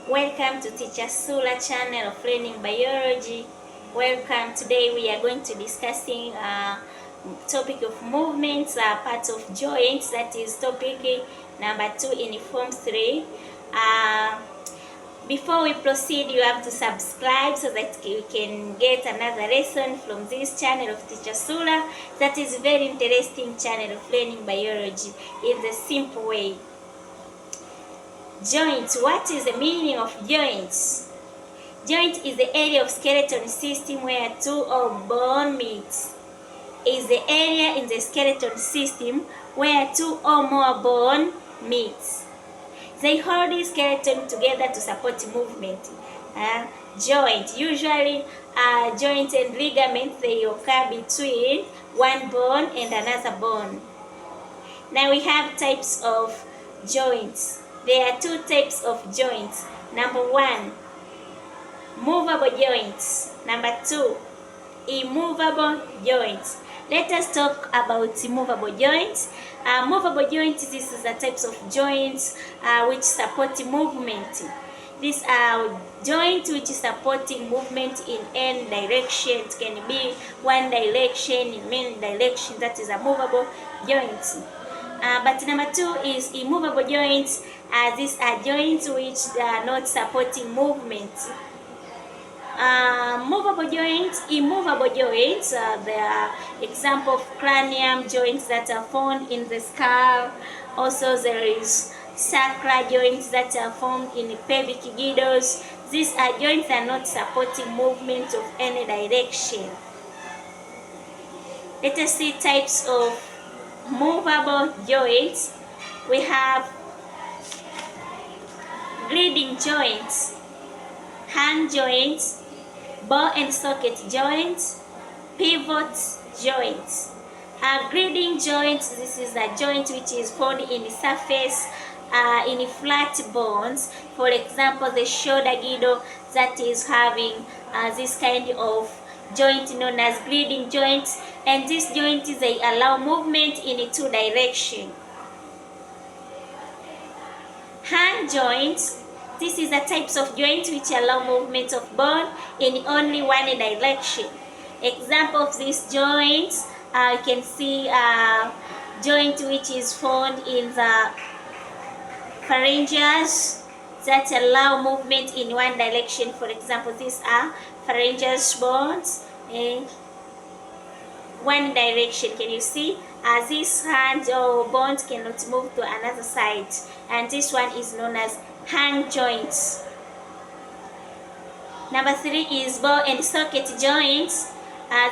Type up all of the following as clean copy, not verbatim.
Welcome to Teacher Sula channel of Learning Biology. Welcome. Today we are going to discussing topic of movements, parts of joints. That is topic number 2 in Form 3. Before we proceed, you have to subscribe so that you can get another lesson from this channel of Teacher Sula. That is a very interesting channel of learning biology in the simple way. Joints. What is the meaning of joints? Joint is the area of skeleton system where two or bone meets. Is the area in the skeleton system where two or more bone meets. They hold the skeleton together to support movement. Joint. Usually, joint and ligament, they occur between one bone and another bone. Now we have types of joints. There are two types of joints. Number 1, movable joints. Number 2, immovable joints. Let us talk about movable joints. Movable joints, this is the types of joints which support movement. These are joints which support movement in any direction. It can be one direction, in many directions. That is a movable joint. But number 2 is immovable joints. These are joints which are not supporting movement. Movable joints, immovable joints, there are example of cranium joints that are found in the skull. Also there is sacral joints that are found in the pelvic girdles. These are joints that are not supporting movement of any direction. Let us see types of movable joints. We have gliding joints, hand joints, ball and socket joints, pivot joints. Gliding joints, this is a joint which is found in the surface, in flat bones. For example, the shoulder girdle that is having this kind of joint known as gliding joints, and these joints, they allow movement in two directions. Hand joints, this is the types of joints which allow movement of bone in only one direction. Example of these joints, you can see a joint which is found in the pharyngeus that allow movement in one direction. For example, these are pharyngeus bones in one direction. Can you see? This hand or bones cannot move to another side, and this one is known as hand joints. Number 3 is ball and socket joints.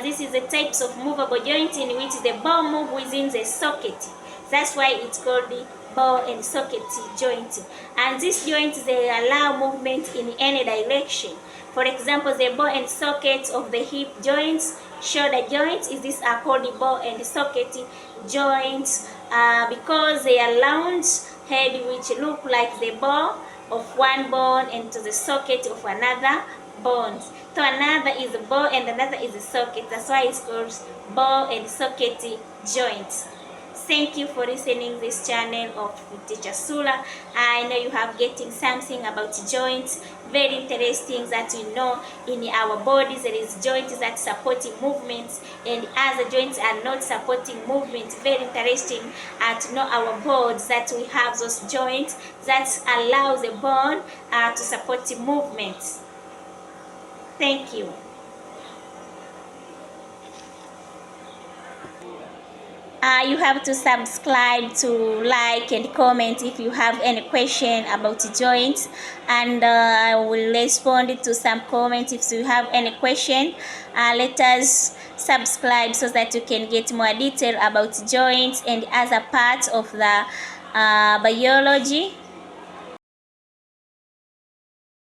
This is the types of movable joint in which the ball moves within the socket. That's why it's called the ball and socket joint. And these joints, they allow movement in any direction. For example, the ball and socket of the hip joints, shoulder joints, these are called the ball and socket joints because they are round head which look like the ball of one bone and to the socket of another bone. So another is a ball and another is a socket. That's why it's called ball and socket joints. Thank you for listening this channel of Teacher Sula. I know you have getting something about joints. Very interesting that you know in our bodies there is joints that supporting movements and other joints are not supporting movement. Very interesting to know our bones that we have those joints that allow the bone to support movements. Thank you. You have to subscribe, to like and comment if you have any question about joints, and I will respond to some comments if you have any question. Let us subscribe so that you can get more detail about joints and other parts of the biology.